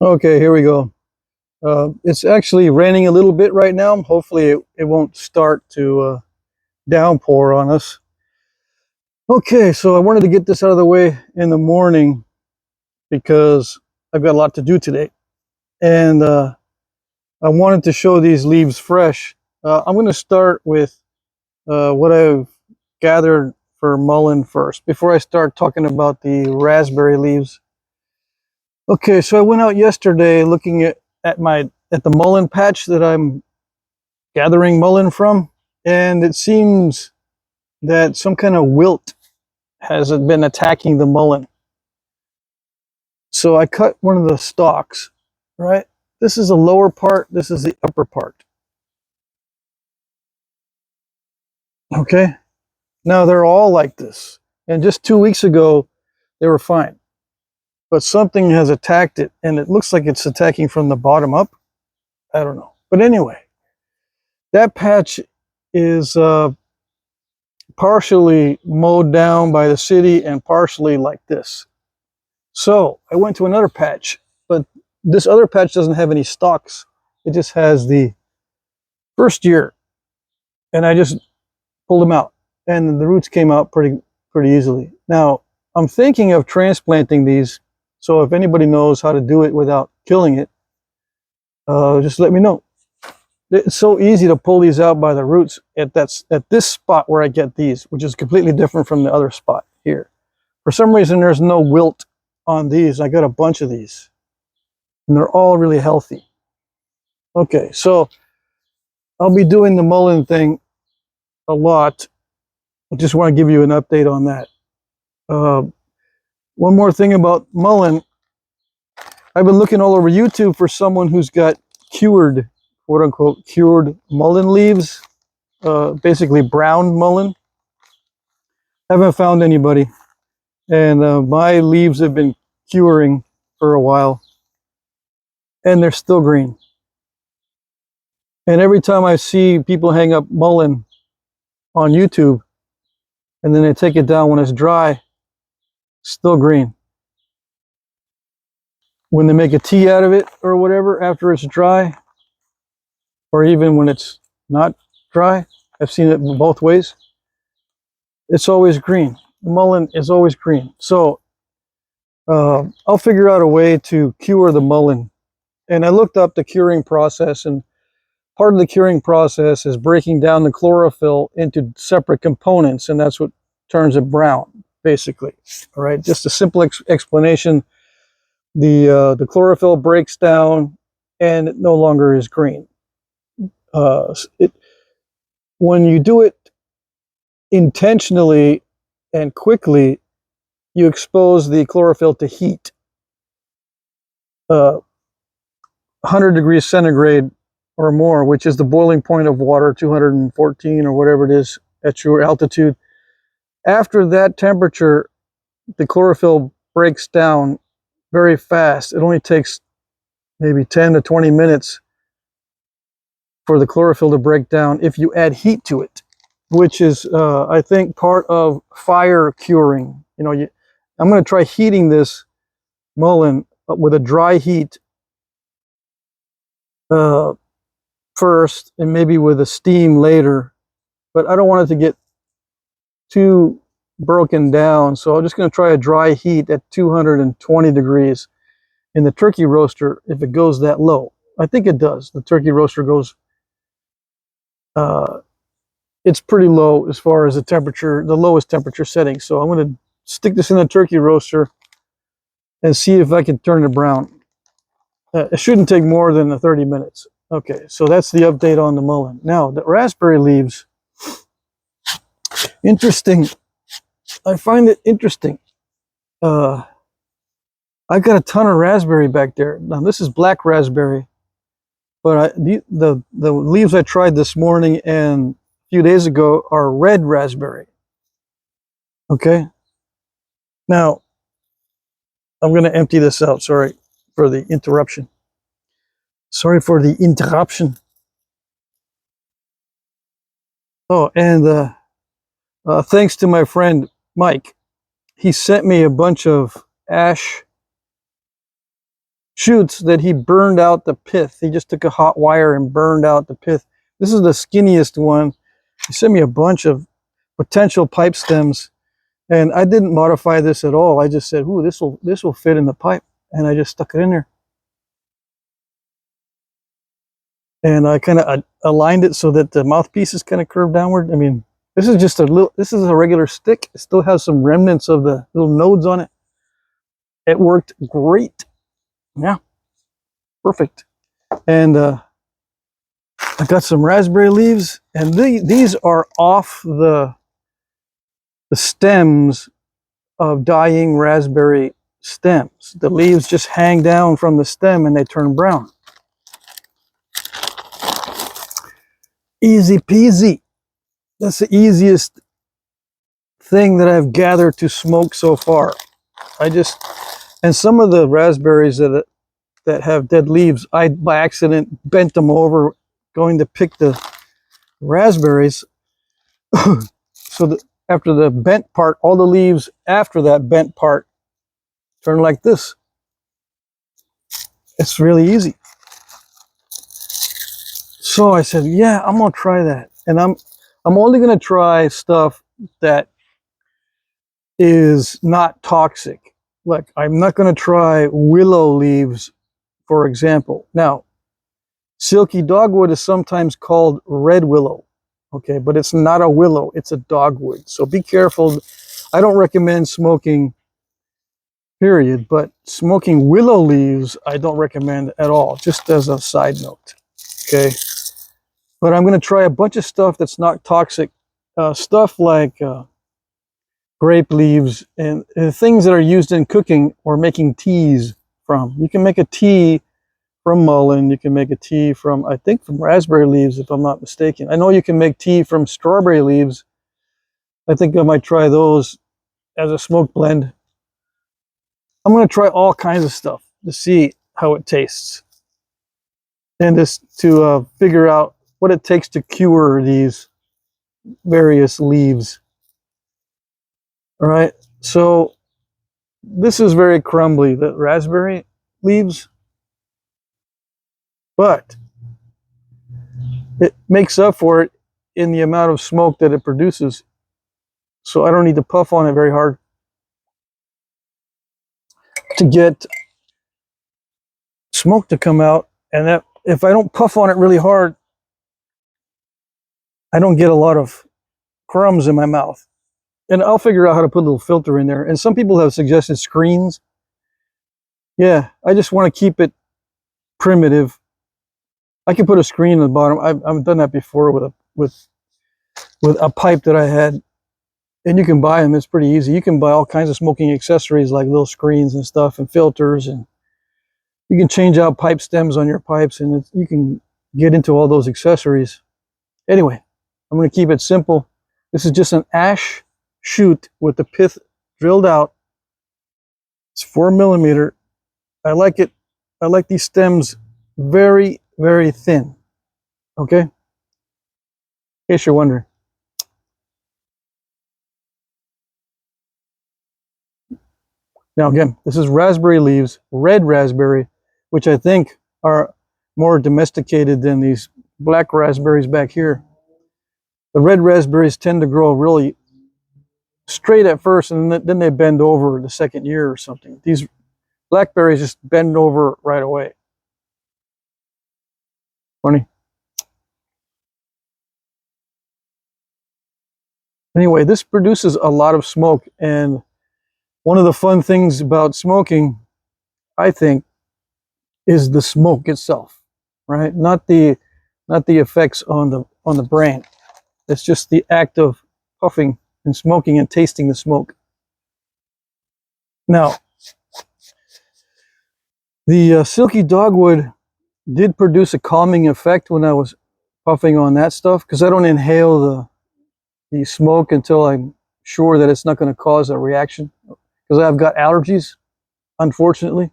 Okay, here we go. It's actually raining a little bit right now. Hopefully it won't start to downpour on us. Okay, so I wanted to get this out of the way in the morning because I've got a lot to do today. And I wanted to show these leaves fresh. I'm going to start with what I've gathered for mullein first, before I start talking about the raspberry leaves. Okay, so I went out yesterday looking at the mullein patch that I'm gathering mullein from, and it seems that some kind of wilt has been attacking the mullein. So I cut one of the stalks, right? This is the lower part, this is the upper part. Okay, now they're all like this. And just 2 weeks ago, they were fine. But something has attacked it, and it looks like it's attacking from the bottom up. I don't know. But anyway, that patch is partially mowed down by the city and partially like this. So I went to another patch, but this other patch doesn't have any stalks. It just has the first year, and I just pulled them out, and the roots came out pretty easily. Now I'm thinking of transplanting these, so if anybody knows how to do it without killing it, just let me know. It's so easy to pull these out by the roots at this spot where I get these, which is completely different from the other spot here. For some reason, there's no wilt on these. I got a bunch of these, and they're all really healthy. Okay, so I'll be doing the mullein thing a lot. I just want to give you an update on that. Uh, one more thing about mullein. I've been looking all over YouTube for someone who's got cured, quote unquote, cured mullein leaves, basically brown mullein. Haven't found anybody. And my leaves have been curing for a while, and they're still green. And every time I see people hang up mullein on YouTube, and then they take it down when it's dry, still green. When they make a tea out of it or whatever after it's dry, or even when it's not dry, I've seen it both ways, it's always green. The mullein is always green. So I'll figure out a way to cure the mullein. And I looked up the curing process, and part of the curing process is breaking down the chlorophyll into separate components, and that's what turns it brown, basically. All right, just a simple explanation. The chlorophyll breaks down, and it no longer is green. When you do it intentionally and quickly, you expose the chlorophyll to heat. 100 degrees centigrade or more, which is the boiling point of water, 214 or whatever it is at your altitude. After that temperature, the chlorophyll breaks down very fast. It only takes maybe 10 to 20 minutes for the chlorophyll to break down if you add heat to it, which is, I think, part of fire curing. You know, I'm going to try heating this mullein with a dry heat first, and maybe with a steam later, but I don't want it to get too broken down, so I'm just going to try a dry heat at 220 degrees in the turkey roaster if it goes that low. I think it does. The turkey roaster goes, it's pretty low as far as the temperature, the lowest temperature setting. So I'm going to stick this in the turkey roaster and see if I can turn it brown. It shouldn't take more than 30 minutes. Okay, so that's the update on the mullein. Now, the raspberry leaves, interesting. I find it interesting. I've got a ton of raspberry back there. Now, this is black raspberry, but the leaves I tried this morning and a few days ago are red raspberry. Okay. Now, I'm going to empty this out. Sorry for the interruption. Sorry for the interruption. Oh, and thanks to my friend Mike. He sent me a bunch of ash shoots that he burned out the pith. He just took a hot wire and burned out the pith. This is the skinniest one. He sent me a bunch of potential pipe stems, and I didn't modify this at all. I just said, ooh, this will fit in the pipe, and I just stuck it in there. And I kind of aligned it so that the mouthpiece is kind of curved downward. I mean, this is just this is a regular stick. It still has some remnants of the little nodes on it. It worked great. Yeah, perfect. And I got some raspberry leaves, and these are off the stems of dying raspberry stems. The leaves just hang down from the stem and they turn brown. Easy peasy. That's the easiest thing that I've gathered to smoke so far. And some of the raspberries that have dead leaves, I by accident bent them over going to pick the raspberries. So that after the bent part, all the leaves after that bent part turn like this. It's really easy. So I said, yeah, I'm gonna try that. And I'm only gonna try stuff that is not toxic. Like, I'm not gonna try willow leaves, for example. Now, silky dogwood is sometimes called red willow, okay, but it's not a willow, it's a dogwood. So be careful. I don't recommend smoking, period, but smoking willow leaves, I don't recommend at all, just as a side note, okay? But I'm going to try a bunch of stuff that's not toxic, stuff like grape leaves and things that are used in cooking or making teas from. You can make a tea from mullein. You can make a tea from, I think, from raspberry leaves, if I'm not mistaken. I know you can make tea from strawberry leaves. I think I might try those as a smoke blend. I'm going to try all kinds of stuff to see how it tastes and just to figure out what it takes to cure these various leaves. All right, so this is very crumbly, the raspberry leaves, but it makes up for it in the amount of smoke that it produces. So I don't need to puff on it very hard to get smoke to come out. And that, if I don't puff on it really hard, I don't get a lot of crumbs in my mouth. And I'll figure out how to put a little filter in there. And some people have suggested screens. Yeah, I just want to keep it primitive. I can put a screen in the bottom. I've done that before with a pipe that I had. And you can buy them. It's pretty easy. You can buy all kinds of smoking accessories like little screens and stuff and filters. And you can change out pipe stems on your pipes. And you can get into all those accessories. Anyway, I'm going to keep it simple. This is just an ash shoot with the pith drilled out. It's 4 millimeter. I like it. I like these stems very, very thin. Okay? In case you're wondering. Now again, this is raspberry leaves, red raspberry, which I think are more domesticated than these black raspberries back here. The red raspberries tend to grow really straight at first, and then they bend over the second year or something. These blackberries just bend over right away. Funny. Anyway, this produces a lot of smoke, and one of the fun things about smoking, I think, is the smoke itself, right? Not the effects on the brain. It's just the act of puffing and smoking and tasting the smoke. Now, the silky dogwood did produce a calming effect when I was puffing on that stuff, because I don't inhale the smoke until I'm sure that it's not going to cause a reaction, because I've got allergies, unfortunately.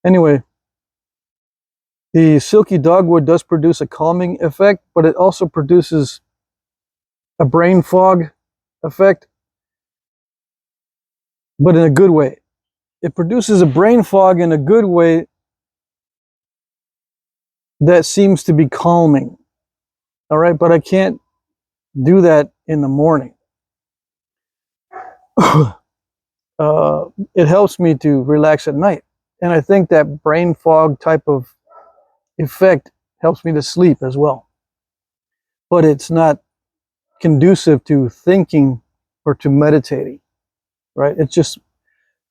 Anyway, the silky dogwood does produce a calming effect, but it also produces a brain fog effect, but in a good way. it produces a brain fog in a good way that seems to be calming. All right, but I can't do that in the morning. It helps me to relax at night. And I think that brain fog type of effect helps me to sleep as well. But it's not conducive to thinking or to meditating, right? It's just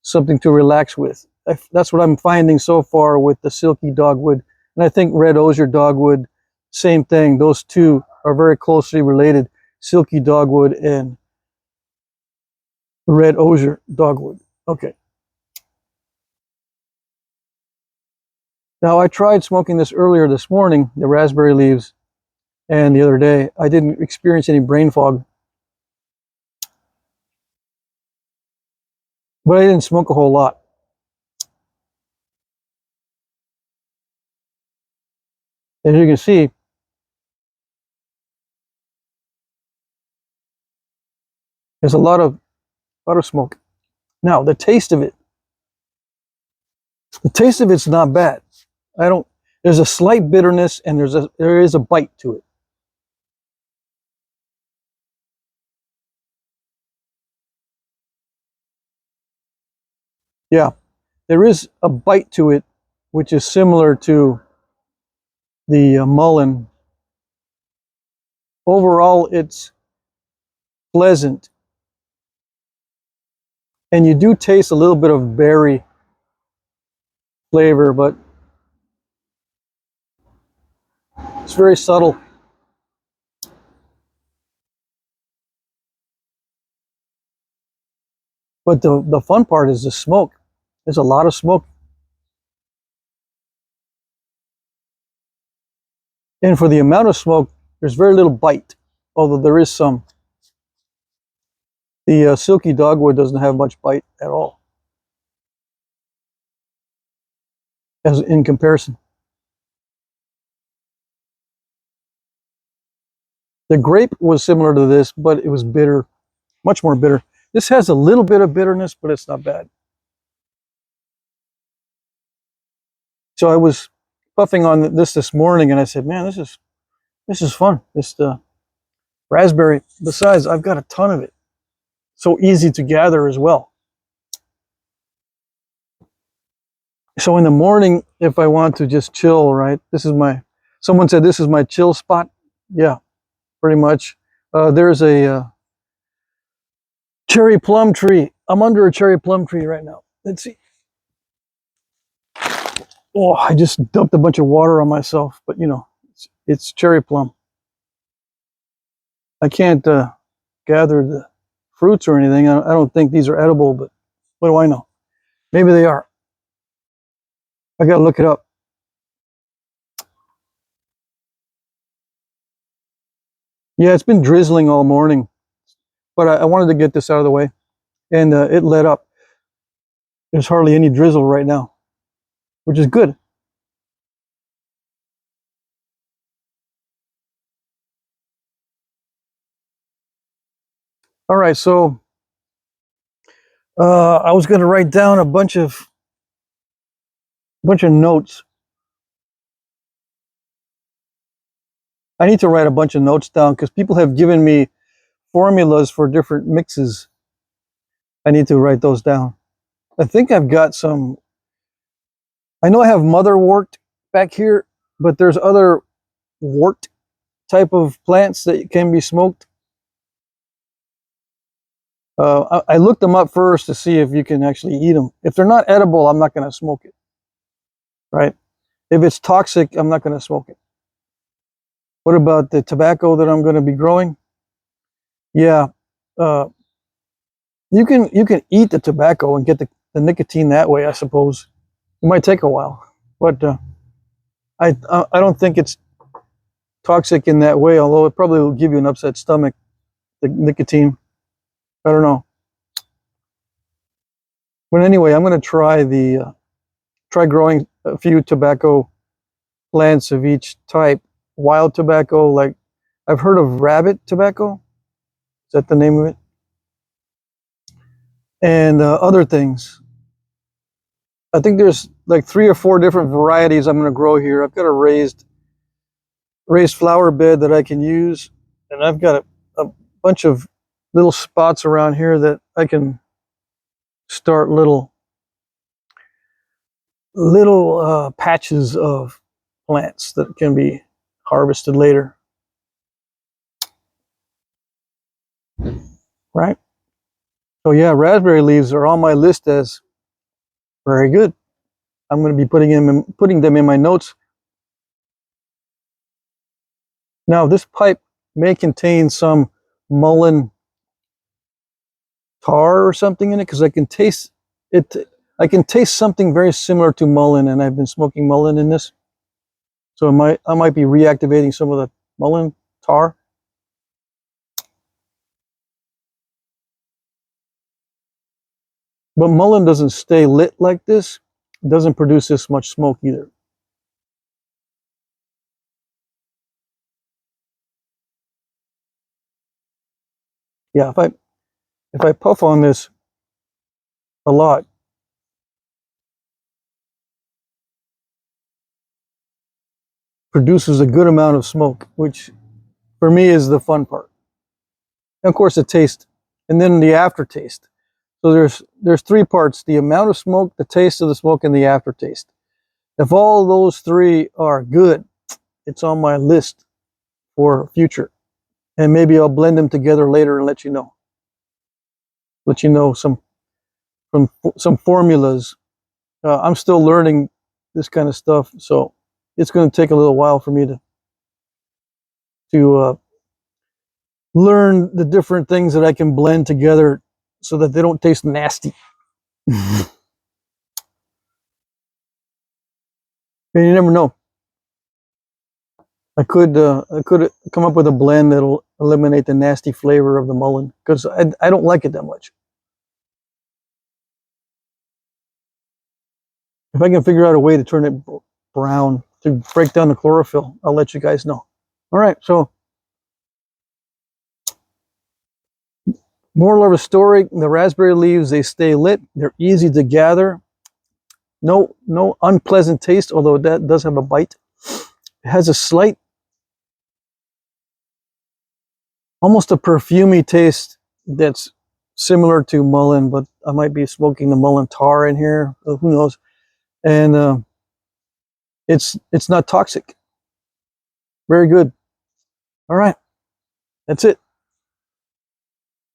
something to relax with. That's what I'm finding so far with the silky dogwood. And I think red osier dogwood, same thing. Those two are very closely related, silky dogwood and red osier dogwood. Okay. Now I tried smoking this earlier this morning, the raspberry leaves, and the other day. I didn't experience any brain fog. But I didn't smoke a whole lot. As you can see, there's a lot of smoke. Now the taste of it's not bad. There's a slight bitterness and there is a bite to it. Yeah, there is a bite to it, which is similar to the Mullein. Overall, it's pleasant. And you do taste a little bit of berry flavor, but it's very subtle. But the fun part is the smoke. There's a lot of smoke. And for the amount of smoke, there's very little bite, although there is some. The silky dogwood doesn't have much bite at all, as in comparison. The grape was similar to this, but it was bitter, much more bitter. This has a little bit of bitterness, but it's not bad. So I was puffing on this morning, and I said, "Man, this is fun. This raspberry. Besides, I've got a ton of it. So easy to gather as well." So in the morning, if I want to just chill, right? Someone said this is my chill spot. Yeah, pretty much. There's a cherry plum tree. I'm under a cherry plum tree right now. Let's see. Oh, I just dumped a bunch of water on myself, but you know, it's cherry plum. I can't gather the fruits or anything. I don't think these are edible, but what do I know? Maybe they are. I gotta look it up. Yeah, it's been drizzling all morning, but I wanted to get this out of the way, and it let up. There's hardly any drizzle right now, which is good. All right, so I was going to write down a bunch of notes. I need to write a bunch of notes down because people have given me formulas for different mixes. I need to write those down. I think I've got some. I know I have motherwort back here, but there's other wort type of plants that can be smoked. I looked them up first to see if you can actually eat them. If they're not edible, I'm not going to smoke it. Right? If it's toxic, I'm not going to smoke it. What about the tobacco that I'm going to be growing? Yeah, you can eat the tobacco and get the nicotine that way. I suppose it might take a while, but I don't think it's toxic in that way. Although it probably will give you an upset stomach. The nicotine, I don't know. But anyway, I'm going to try growing a few tobacco plants of each type. Wild tobacco, like I've heard of rabbit tobacco. Is that the name of it? And other things. I think there's like 3 or 4 different varieties I'm going to grow here. I've got a raised flower bed that I can use, and I've got a bunch of little spots around here that I can start little patches of plants that can be harvested later. Right? So yeah, raspberry leaves are on my list as very good. I'm going to be putting them in my notes. Now, this pipe may contain some mullein tar or something in it, because I can taste it. I can taste something very similar to mullein, and I've been smoking mullein in this. So I might be reactivating some of the mullein tar. But mullein doesn't stay lit like this. It doesn't produce this much smoke either. Yeah, if I puff on this a lot, produces a good amount of smoke, which for me is the fun part. And of course, the taste, and then the aftertaste. So there's 3 parts: the amount of smoke, the taste of the smoke, and the aftertaste. If all those 3 are good, it's on my list for future. And maybe I'll blend them together later and let you know. Let you know some formulas. I'm still learning this kind of stuff, so it's going to take a little while for me to learn the different things that I can blend together so that they don't taste nasty. And you never know. I could come up with a blend that'll eliminate the nasty flavor of the mullein, because I don't like it that much. If I can figure out a way to turn it brown to break down the chlorophyll, I'll let you guys know. All right, so moral of the story: the raspberry leaves, they stay lit. They're easy to gather. No unpleasant taste, although that does have a bite. It has a slight, almost a perfumey taste that's similar to mullein, but I might be smoking the mullein tar in here. Who knows? And it's not toxic. Very good. All right, that's it.